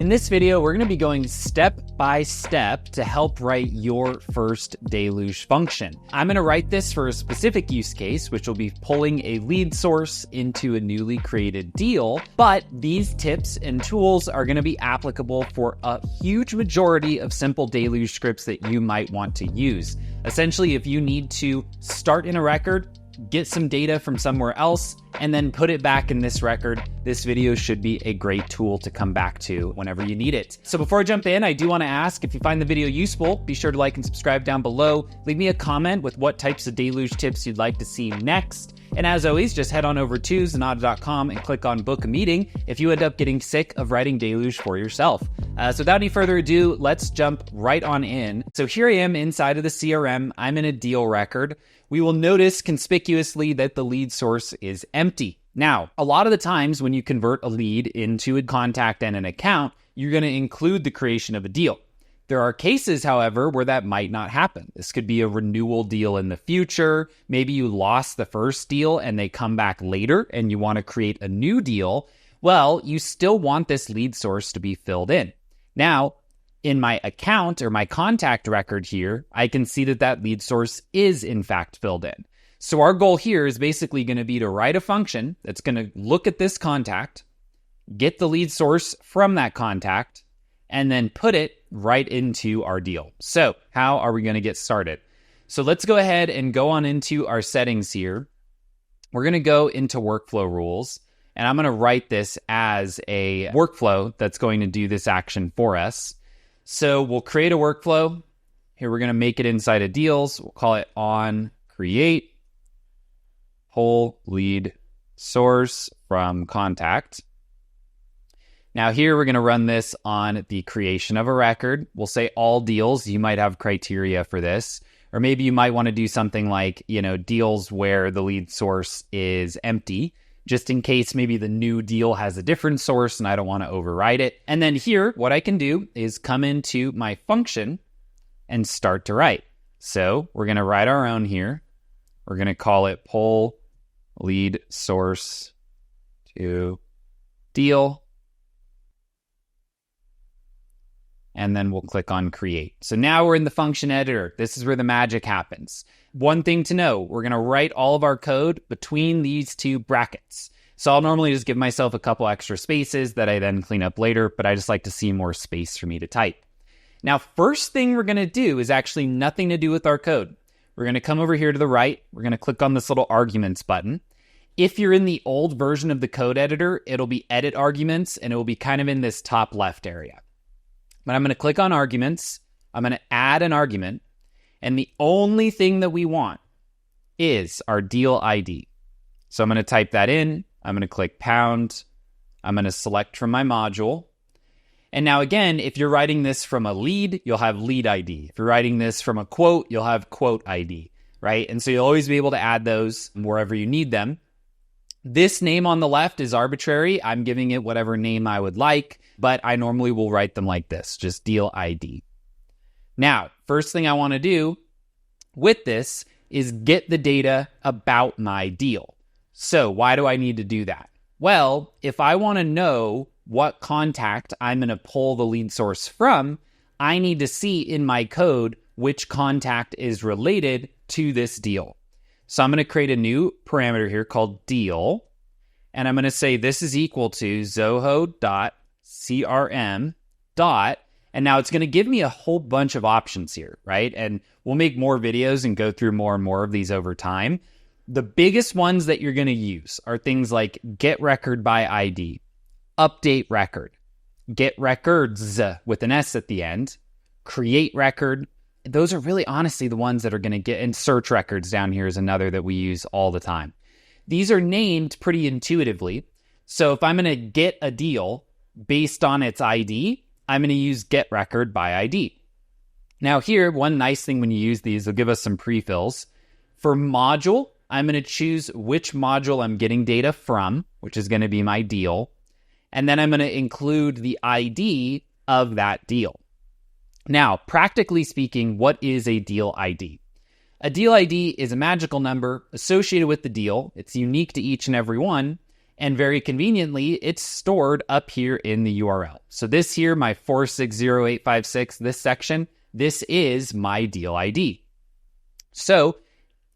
In this video, we're going to be going step by step to help write your first Deluge function. I'm going to write this for a specific use case, which will be pulling a lead source into a newly created deal. But these tips and tools are going to be applicable for a huge majority of simple Deluge scripts that you might want to use. Essentially, if you need to start in a record, get some data from somewhere else, and then put it back in this record, this video should be a great tool to come back to whenever you need it. So before I jump in, I do want to ask, if you find the video useful, be sure to like and subscribe down below. Leave me a comment with what types of Deluge tips you'd like to see next. And as always, just head on over to Zenatta.com and click on book a meeting if you end up getting sick of writing Deluge for yourself. So without any further ado, let's jump right on in. So here I am inside of the CRM. I'm in a deal record. We will notice conspicuously that the lead source is empty. Now, a lot of the times when you convert a lead into a contact and an account, you're going to include the creation of a deal. There are cases, however, where that might not happen. This could be a renewal deal in the future. Maybe you lost the first deal and they come back later and you want to create a new deal. Well, you still want this lead source to be filled in. Now, in my account or my contact record here, I can see that that lead source is in fact filled in. So our goal here is basically going to be to write a function that's going to look at this contact, get the lead source from that contact, and then put it right into our deal. So how are we going to get started? So let's go ahead and go on into our settings here. We're going to go into workflow rules, and I'm going to write this as a workflow that's going to do this action for us. So we'll create a workflow. Here we're going to make it inside of deals. We'll call it on create pull lead source from contact. Now here we're going to run this on the creation of a record. We'll say all deals. You might have criteria for this, or maybe you might want to do something like, deals where the lead source is empty, just in case maybe the new deal has a different source and I don't want to override it. And then here, what I can do is come into my function and start to write. So we're going to write our own here. We're going to call it pull lead source to deal. And then we'll click on create. So now we're in the function editor. This is where the magic happens. One thing to know, we're going to write all of our code between these two brackets. So I'll normally just give myself a couple extra spaces that I then clean up later, but I just like to see more space for me to type. Now, first thing we're going to do is actually nothing to do with our code. We're going to come over here to the right. We're going to click on this little arguments button. If you're in the old version of the code editor, it'll be edit arguments, and it will be kind of in this top left area. But I'm going to click on arguments. I'm going to add an argument. And the only thing that we want is our deal ID. So I'm going to type that in. I'm going to click pound. I'm going to select from my module. And now again, if you're writing this from a lead, you'll have lead ID. If you're writing this from a quote, you'll have quote ID, right? And so you'll always be able to add those wherever you need them. This name on the left is arbitrary. I'm giving it whatever name I would like, but I normally will write them like this, just deal ID. Now, first thing I want to do with this is get the data about my deal. So why do I need to do that? Well, if I want to know what contact I'm going to pull the lead source from, I need to see in my code which contact is related to this deal. So I'm going to create a new parameter here called deal, and I'm going to say this is equal to zoho.crm. And now it's going to give me a whole bunch of options here, right? And we'll make more videos and go through more and more of these over time. The biggest ones that you're going to use are things like get record by ID, update record, get records with an S at the end, create record. Those are really honestly the ones that are going to get, and search records down here is another that we use all the time. These are named pretty intuitively. So if I'm going to get a deal based on its ID, I'm going to use get record by ID. Now here, one nice thing when you use these, they'll give us some pre-fills. For module, I'm going to choose which module I'm getting data from, which is going to be my deal. And then I'm going to include the ID of that deal. Now, practically speaking, what is a deal ID? A deal ID is a magical number associated with the deal. It's unique to each and every one. And very conveniently, it's stored up here in the URL. So this here, my 4600856, this section, this is my deal ID. So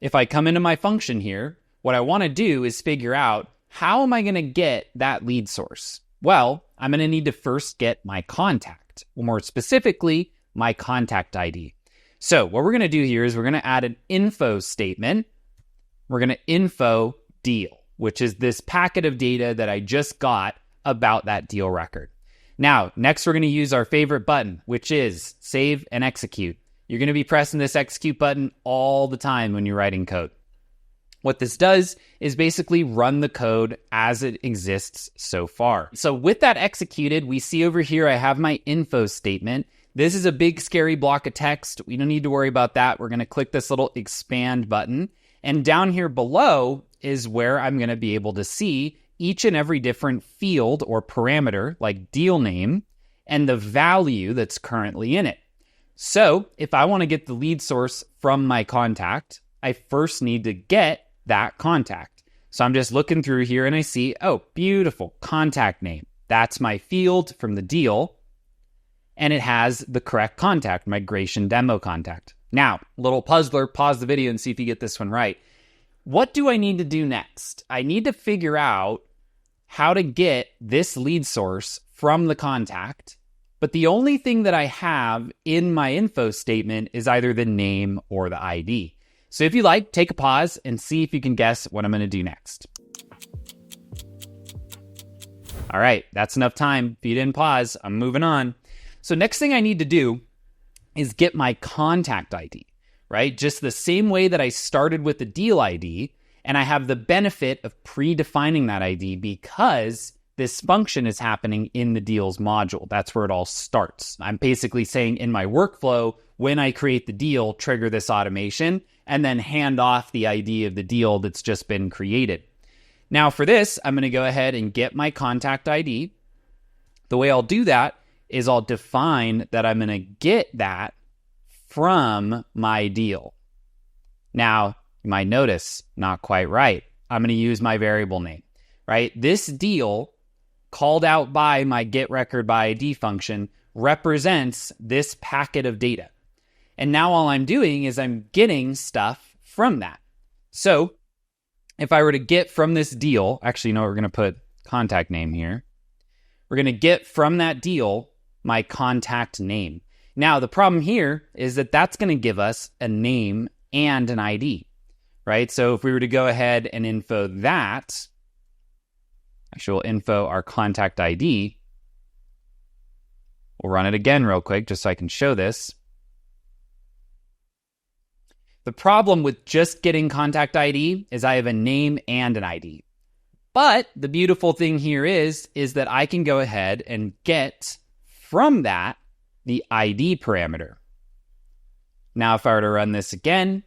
if I come into my function here, what I want to do is figure out, how am I going to get that lead source? Well, I'm going to need to first get my contact, or more specifically, my contact ID. So what we're going to do here is we're going to add an info statement. We're going to info deal, which is this packet of data that I just got about that deal record. Now, next we're going to use our favorite button, which is save and execute. You're going to be pressing this execute button all the time when you're writing code. What this does is basically run the code as it exists so far. So with that executed, we see over here I have my info statement. This is a big scary block of text. We don't need to worry about that. We're going to click this little expand button. And down here below is where I'm going to be able to see each and every different field or parameter, like deal name, and the value that's currently in it. So if I want to get the lead source from my contact, I first need to get that contact. So I'm just looking through here and I see, oh, beautiful, contact name. That's my field from the deal. And it has the correct contact, migration demo contact. Now, little puzzler, pause the video and see if you get this one right. What do I need to do next? I need to figure out how to get this lead source from the contact, but the only thing that I have in my info statement is either the name or the ID. So if you like, take a pause and see if you can guess what I'm going to do next. All right, that's enough time. If you didn't pause, I'm moving on. So next thing I need to do is get my contact ID. Right? Just the same way that I started with the deal ID, and I have the benefit of predefining that ID because this function is happening in the deals module. That's where it all starts. I'm basically saying in my workflow, when I create the deal, trigger this automation, and then hand off the ID of the deal that's just been created. Now for this, I'm going to go ahead and get my contact ID. The way I'll do that is I'll define that I'm going to get that from my deal. Now, you might notice, not quite right. I'm going to use my variable name, right? This deal called out by my getRecordByID function represents this packet of data. And now all I'm doing is I'm getting stuff from that. So if I were to get from this deal, actually, no, we're going to put contact name here. We're going to get from that deal my contact name. Now, the problem here is that that's going to give us a name and an ID, right? So if we were to go ahead and info that, actually we'll info our contact ID. We'll run it again real quick just so I can show this. The problem with just getting contact ID is I have a name and an ID. But the beautiful thing here is that I can go ahead and get from that the ID parameter. Now, if I were to run this again,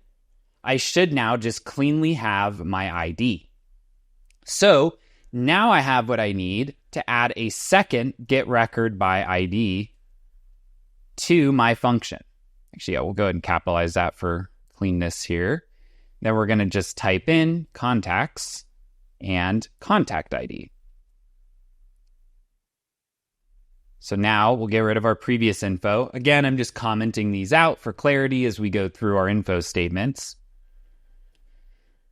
I should now just cleanly have my ID. So now I have what I need to add a second getRecordByID to my function. Actually, yeah, we'll go ahead and capitalize that for cleanness here. Then we're going to just type in contacts and contact ID. So now we'll get rid of our previous info. Again, I'm just commenting these out for clarity as we go through our info statements.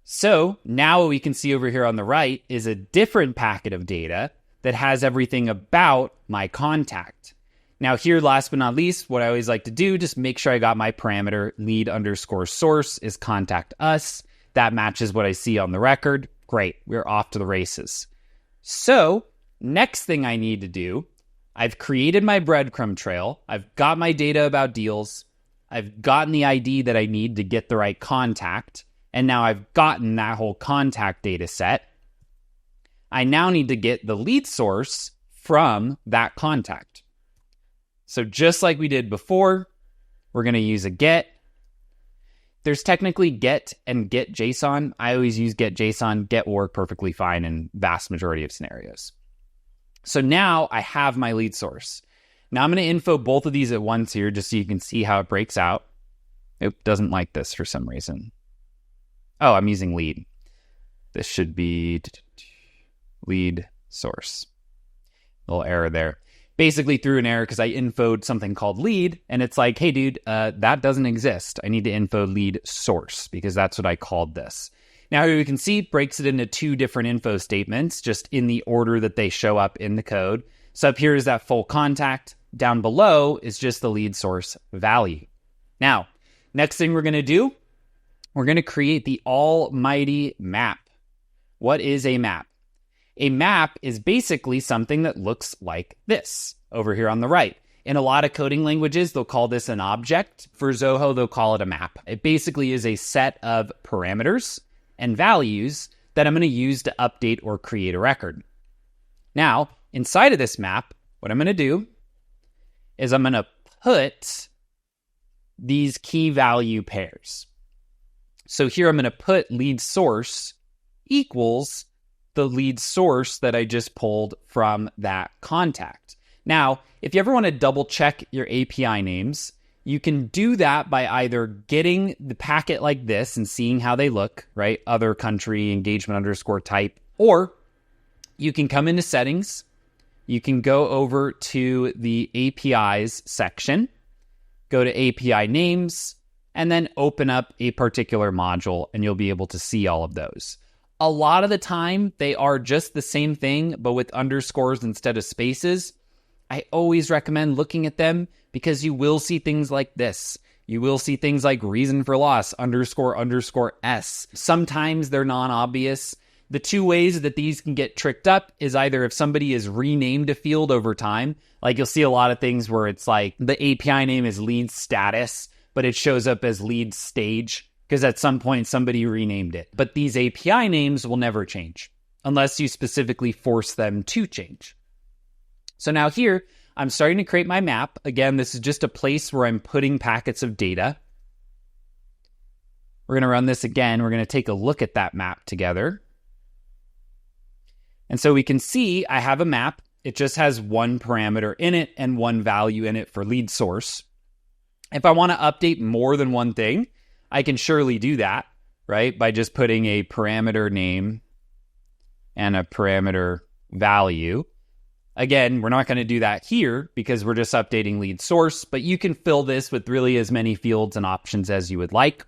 So now what we can see over here on the right is a different packet of data that has everything about my contact. Now here, last but not least, what I always like to do, just make sure I got my parameter lead_source is contact us. That matches what I see on the record. Great, we're off to the races. So next thing I need to do, I've created my breadcrumb trail. I've got my data about deals. I've gotten the ID that I need to get the right contact. And now I've gotten that whole contact data set. I now need to get the lead source from that contact. So just like we did before, we're going to use a get. There's technically get and get JSON. I always use get JSON. Get will work perfectly fine in vast majority of scenarios. So now I have my lead source. Now I'm going to info both of these at once here just so you can see how it breaks out. It doesn't like this for some reason. Oh, I'm using lead. This should be lead source. Little error there. Basically threw an error because I infoed something called lead, and it's like, hey, dude, that doesn't exist. I need to info lead source because that's what I called this. Now, here you can see it breaks it into two different info statements, just in the order that they show up in the code. So up here is that full contact. Down below is just the lead source value. Now, next thing we're going to do, we're going to create the almighty map. What is a map? A map is basically something that looks like this over here on the right. In a lot of coding languages, they'll call this an object. For Zoho, they'll call it a map. It basically is a set of parameters and values that I'm going to use to update or create a record. Now, inside of this map, what I'm going to do is I'm going to put these key value pairs. So here I'm going to put lead source equals the lead source that I just pulled from that contact. Now, if you ever want to double check your API names, you can do that by either getting the packet like this and seeing how they look, right? Other country engagement underscore type, or you can come into settings. You can go over to the APIs section, go to API names, and then open up a particular module, and you'll be able to see all of those. A lot of the time, they are just the same thing, but with underscores instead of spaces. I always recommend looking at them because you will see things like this. You will see things like reason for loss, underscore, underscore S. Sometimes they're non-obvious. The two ways that these can get tricked up is either if somebody has renamed a field over time, like you'll see a lot of things where it's like the API name is lead status, but it shows up as lead stage, because at some point somebody renamed it. But these API names will never change unless you specifically force them to change. So now here, I'm starting to create my map. Again, this is just a place where I'm putting packets of data. We're going to run this again. We're going to take a look at that map together. And so we can see I have a map. It just has one parameter in it and one value in it for lead source. If I want to update more than one thing, I can surely do that, right? By just putting a parameter name and a parameter value. Again, we're not going to do that here because we're just updating lead source, but you can fill this with really as many fields and options as you would like.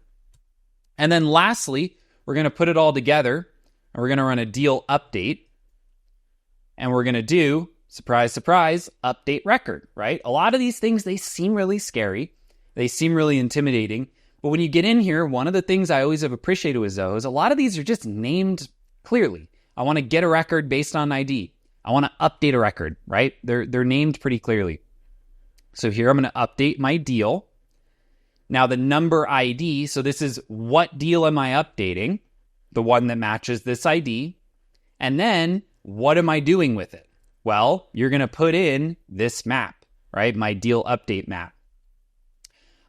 And then lastly, we're going to put it all together and we're going to run a deal update. And we're going to do, surprise, surprise, update record, right? A lot of these things, they seem really scary. They seem really intimidating. But when you get in here, one of the things I always have appreciated with Zoho is a lot of these are just named clearly. I want to get a record based on ID. I want to update a record, right? They're named pretty clearly. So here I'm going to update my deal. Now the number ID, so this is what deal am I updating? The one that matches this ID. And then what am I doing with it? Well, you're going to put in this map, right? My deal update map.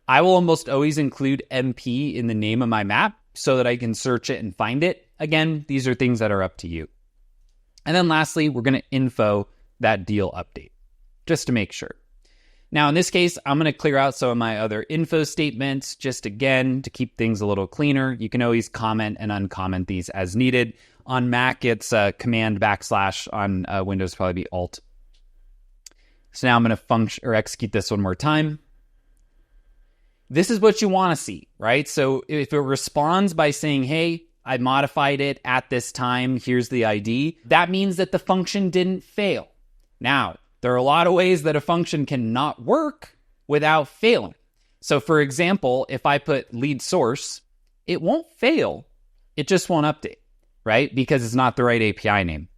I will almost always include MP in the name of my map so that I can search it and find it. Again, these are things that are up to you. And then lastly, we're going to info that deal update just to make sure. Now, in this case, I'm going to clear out some of my other info statements just again to keep things a little cleaner. You can always comment and uncomment these as needed. On Mac, it's command / on Windows, probably be Alt. So now I'm going to function or execute this one more time. This is what you want to see, right? So if it responds by saying, hey, I modified it at this time, here's the ID, that means that the function didn't fail. Now, there are a lot of ways that a function cannot work without failing. So for example, if I put lead source, it won't fail. It just won't update, right? Because it's not the right API name.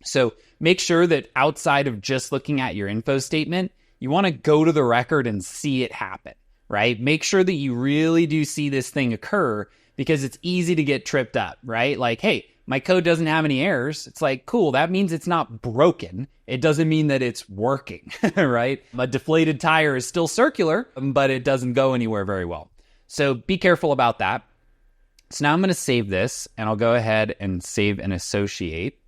So make sure that outside of just looking at your info statement, you want to go to the record and see it happen, right? Make sure that you really do see this thing occur because it's easy to get tripped up, right? Like, hey, my code doesn't have any errors. It's like, cool, that means it's not broken. It doesn't mean that it's working, right? A deflated tire is still circular, but it doesn't go anywhere very well. So be careful about that. So now I'm going to save this, and I'll go ahead and save and associate.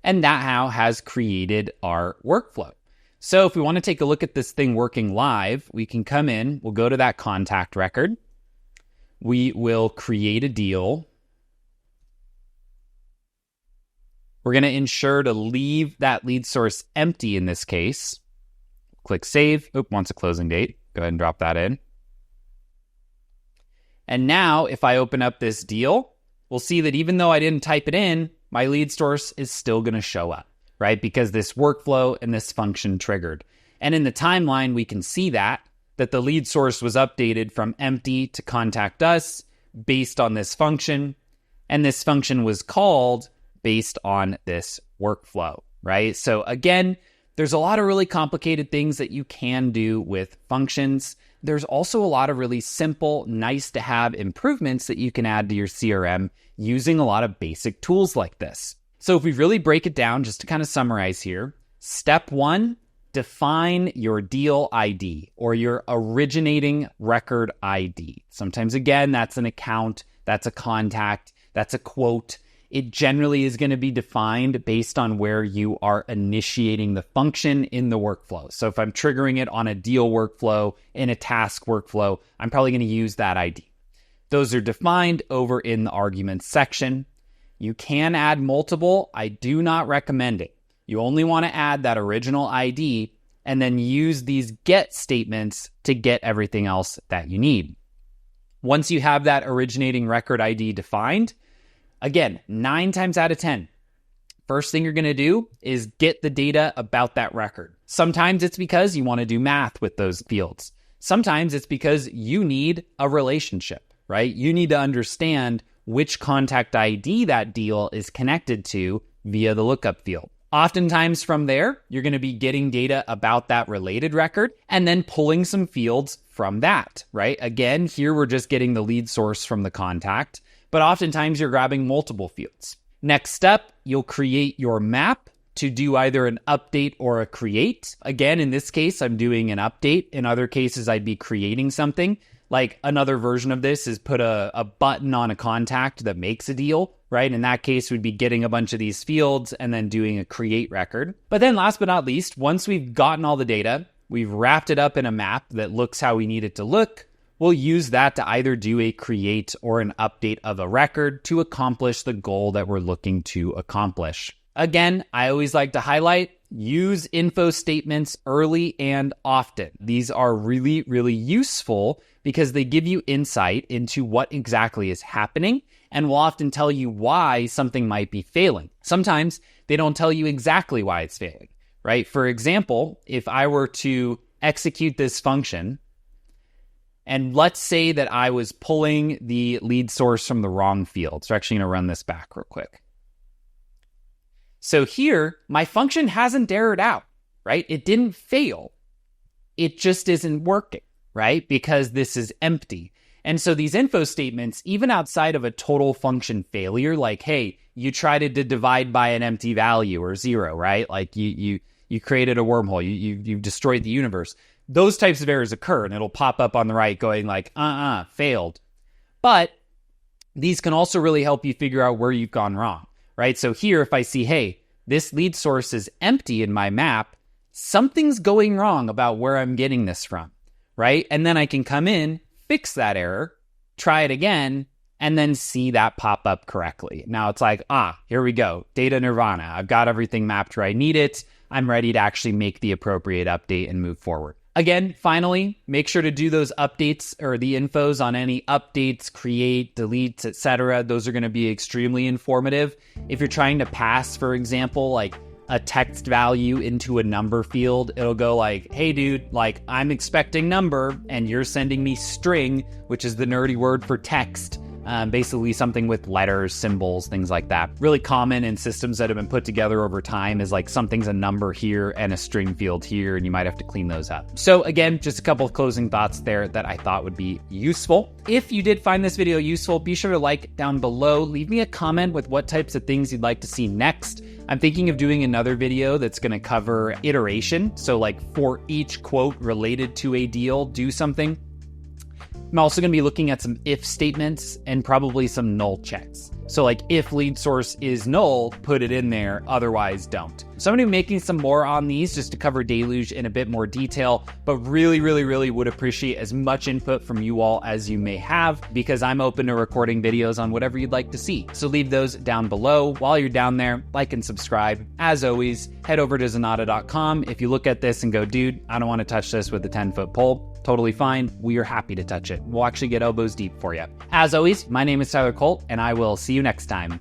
And that now has created our workflow. So if we want to take a look at this thing working live, we can come in, we'll go to that contact record. We will create a deal. We're going to ensure to leave that lead source empty in this case. Click save. Wants a closing date. Go ahead and drop that in. And now if I open up this deal, we'll see that even though I didn't type it in, my lead source is still going to show up, right? Because this workflow and this function triggered. And in the timeline, we can see that the lead source was updated from empty to contact us based on this function. And this function was called based on this workflow, right? So again, there's a lot of really complicated things that you can do with functions. There's also a lot of really simple, nice to have improvements that you can add to your CRM using a lot of basic tools like this. So if we really break it down, just to kind of summarize here, step 1, define your deal ID or your originating record ID. Sometimes, again, that's an account, that's a contact, that's a quote. It generally is going to be defined based on where you are initiating the function in the workflow. So if I'm triggering it on a deal workflow, in a task workflow, I'm probably going to use that ID. Those are defined over in the arguments section. You can add multiple. I do not recommend it. You only want to add that original ID and then use these get statements to get everything else that you need. Once you have that originating record ID defined, again, 9 times out of 10, first thing you're going to do is get the data about that record. Sometimes it's because you want to do math with those fields. Sometimes it's because you need a relationship, right? You need to understand which contact ID that deal is connected to via the lookup field. Oftentimes from there, you're going to be getting data about that related record and then pulling some fields from that, right? Again, here we're just getting the lead source from the contact, but oftentimes you're grabbing multiple fields. Next step, you'll create your map to do either an update or a create. Again, in this case, I'm doing an update. In other cases, I'd be creating something. Like another version of this is put a button on a contact that makes a deal, right? In that case, we'd be getting a bunch of these fields and then doing a create record. But then last but not least, once we've gotten all the data, we've wrapped it up in a map that looks how we need it to look, we'll use that to either do a create or an update of a record to accomplish the goal that we're looking to accomplish. Again, I always like to highlight, use info statements early and often. These are really, really useful because they give you insight into what exactly is happening and will often tell you why something might be failing. Sometimes they don't tell you exactly why it's failing, right? For example, if I were to execute this function, and let's say that I was pulling the lead source from the wrong field. So we're actually going to run this back real quick. So here, my function hasn't errored out, right? It didn't fail. It just isn't working, right? Because this is empty. And so these info statements, even outside of a total function failure, like, hey, you tried to divide by an empty value or 0, right? Like you created a wormhole, you destroyed the universe. Those types of errors occur and it'll pop up on the right going like, failed. But these can also really help you figure out where you've gone wrong, right? So here, if I see, hey, this lead source is empty in my map, something's going wrong about where I'm getting this from, right? And then I can come in, fix that error, try it again, and then see that pop up correctly. Now it's like, here we go. Data nirvana. I've got everything mapped where I need it. I'm ready to actually make the appropriate update and move forward. Again, finally, make sure to do those updates or the infos on any updates, create, deletes, etc. Those are going to be extremely informative. If you're trying to pass, for example, like a text value into a number field, it'll go like, hey dude, like I'm expecting number and you're sending me string, which is the nerdy word for text. Basically something with letters, symbols, things like that. Really common in systems that have been put together over time is like something's a number here and a string field here, and you might have to clean those up. So again, just a couple of closing thoughts there that I thought would be useful. If you did find this video useful, be sure to like down below. Leave me a comment with what types of things you'd like to see next. I'm thinking of doing another video that's going to cover iteration. So like for each quote related to a deal, do something. I'm also going to be looking at some if statements and probably some null checks. So like if lead source is null, put it in there, otherwise don't. So I'm gonna be making some more on these just to cover Deluge in a bit more detail, but really would appreciate as much input from you all as you may have, because I'm open to recording videos on whatever you'd like to see. So leave those down below. While you're down there, like and subscribe. As always, head over to Zenatta.com. If you look at this and go, dude, I don't want to touch this with a 10-foot pole, totally fine. We are happy to touch it. We'll actually get elbows deep for you. As always, my name is Tyler Colt, and I will see you next time.